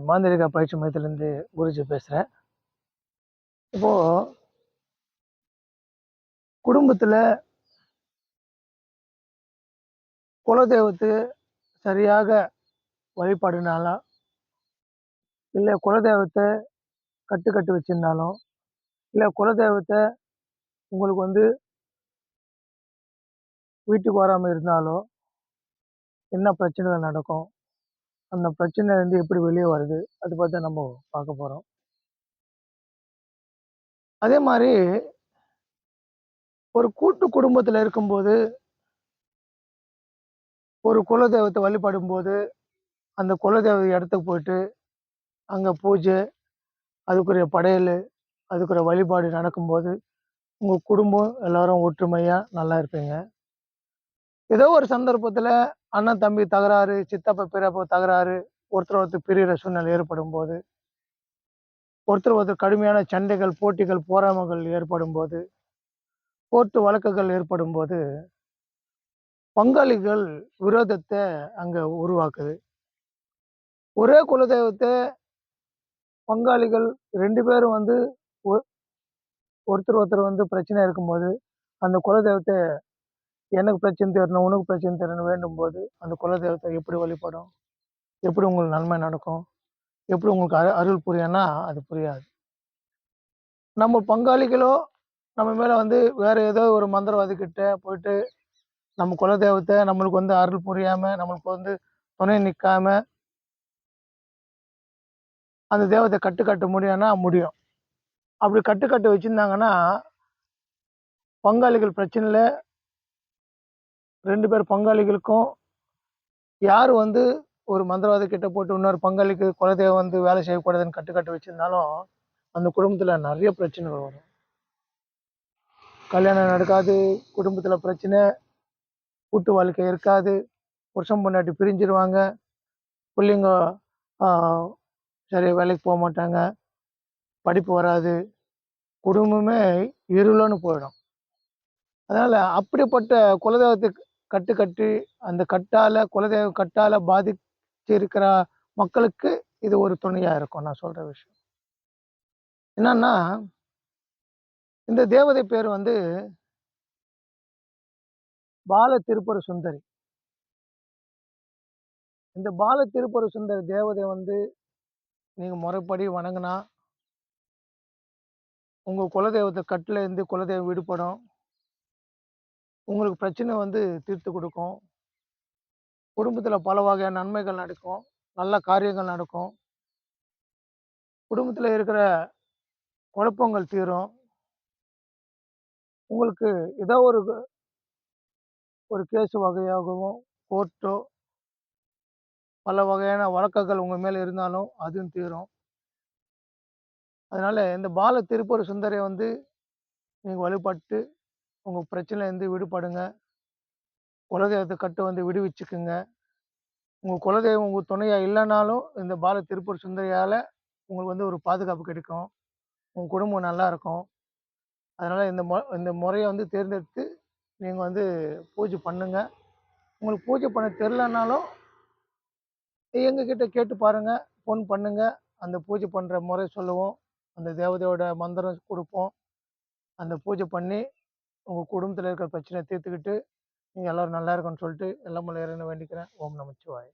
மாந்திரிக பயிற்சி மையத்திலேருந்து குருஜி பேசுகிறேன். இப்போ குடும்பத்தில் குலதெய்வத்துக்கு சரியாக வழிபாடுனாலும், இல்லை குலதெய்வத்தை கட்டு வச்சிருந்தாலும், இல்லை குலதெய்வத்தை உங்களுக்கு வீட்டுக்கு வராமல் இருந்தாலோ, என்ன பிரச்சனைகள் நடக்கும்? அந்த பிரச்சனையிலேருந்து எப்படி வெளியே வருது? அதை பத்தி தான் நம்ம பார்க்க போறோம். அதே மாரி ஒரு கூட்டு குடும்பத்துல இருக்கும்போது, ஒரு குலதெய்வத்த வழிபடும்போது, அந்த குலதெய்வ இடத்துக்கு போயிட்டு, அங்க பூஜை, அதுக்குரிய படையலு, அதுக்குரிய வழிபாடு நடக்கும்போது, உங்க குடும்பம் எல்லாரும் ஒற்றுமையா நல்லா இருப்பீங்க. ஏதோ ஒரு சந்தர்ப்பத்துல அண்ணன், தம்பி தகராறு, சித்தப்பா, பெரியப்பா தகராறு, ஒருத்தர் பிரியிற சூழ்நிலை ஏற்படும்போது, ஒருத்தர் கடுமையான சண்டைகள், போட்டிகள், பொறாமைகள் ஏற்படும்போது, கோர்ட்டு வழக்குகள் ஏற்படும்போது, பங்காளிகள் விரோதத்த அங்க உருவாக்குது. ஒரே குலதெய்வத்த பங்காளிகள் 2 பேரும் ஒ ஒருத்தர் பிரச்சனையா இருக்கும்போது, அந்த குலதெய்வத்த எனக்கு பிரச்சனை தீரணும், உனக்கு பிரச்சனை தீரணும் வேண்டும்போது, அந்த குலதெய்வத்த எப்படி வழிபடும்? எப்படி உங்களுக்கு நன்மை நடக்கும்? எப்படி உங்களுக்கு அருள் புரியும்னா, அது புரியாது. நம்ம பங்காளிகளோ நம்ம மேல வேற ஏதோ ஒரு மந்திரவாதி கிட்ட போயிட்டு, நம்ம குலதெய்வத்த நம்மளுக்கு அருள் புரியாம, நம்மளுக்கு துணை நிக்காம, அந்த தெய்வத்த கட்டு முடியும்னா முடியும். அப்படி கட்டு வச்சிருந்தாங்கன்னா, பங்காளிகள் பிரச்சனையில 2 பேர் பங்காளிகளுக்கும் யார் ஒரு மந்திரவாதி கிட்ட போட்டு இன்னொரு பங்காளிக்கு குலதெய்வம் வேலை செய்யக்கூடாதுன்னு கட்டு வச்சிருந்தாலும், அந்த குடும்பத்துல நெறைய பிரச்சனைகள் வரும். கல்யாணம் நடக்காது, குடும்பத்துல பிரச்சனை, கூட்டு வாழ்க்கை இருக்காது, புருஷன் பொண்டாட்டி பிரிஞ்சிருவாங்க, புள்ளைங்க ஆ சரியா வேலைக்கு போமாட்டாங்க, படிப்பு வராது, குடும்பமே இருளன்னு போயிடும். அதனால அப்படிப்பட்ட குலதெய்வத்துக்கு கட்டி, அந்த குலதெய்வ கட்டால பாதிச்சிருக்கிற மக்களுக்கு இது ஒரு துணையா இருக்கும் நான் சொல்ற விஷயம். என்னன்னா, இந்த தேவதை பேர் பால திருப்புர சுந்தரி. இந்த பால திருப்புர சுந்தரி தேவதை நீங்க முறைப்படி வணங்குனா, உங்க குலதெய்வத்த கட்டுல இருந்து குலதெய்வம் விடுபடும். உங்களுக்கு பிரச்சனை தீர்த்து குடுக்கும். குடும்பத்துல பல வகையான நன்மைகள் நடக்கும். நல்ல காரியங்கள் நடக்கும். குடும்பத்துல இருக்கிற குழப்பங்கள் தீரும். உங்களுக்கு ஏதோ ஒரு கேஸ் வகையாகவும், கோர்ட்டோ, பல வகையான வழக்குகள் உங்க மேல இருந்தாலும் அதுவும் தீரும். அதனால இந்த பால திருப்புர சுந்தரிய நீங்க வழிபட்டு, உங்க பிரச்சனையிலேருந்து விடுபடுங்க. குலதெய்வத்த கட்டு விடுவிச்சுக்குங்க. உங்க குலதெய்வம் உங்க துணையா இல்லனாலும், இந்த பால திருப்புர சுந்தரியால உங்களுக்கு ஒரு பாதுகாப்பு கிடைக்கும். உங்க குடும்பம் நல்லா இருக்கும். அதனால இந்த முறைய தேர்ந்தெடுத்து நீங்க பூஜை பண்ணுங்க. உங்களுக்கு பூஜை பண்ண தெரியலனாலும், எங்ககிட்ட கேட்டு பாருங்க. ஃபோன் பண்ணுங்க. அந்த பூஜை பண்ற முறை சொல்லுவோம். அந்த தேவதையோட மந்திரம் குடுப்போம். அந்த பூஜை பண்ணி, உங்க குடும்பத்துல இருக்கிற பிரச்சனைய தீர்த்துக்கிட்டு, நீங்க எல்லாரும் நல்லா இருக்கணும்னு சொல்லிட்டு, எல்லாம் வல்ல இறைவனை வேண்டிக்கிறேன். ஓம் நமச்சிவாய!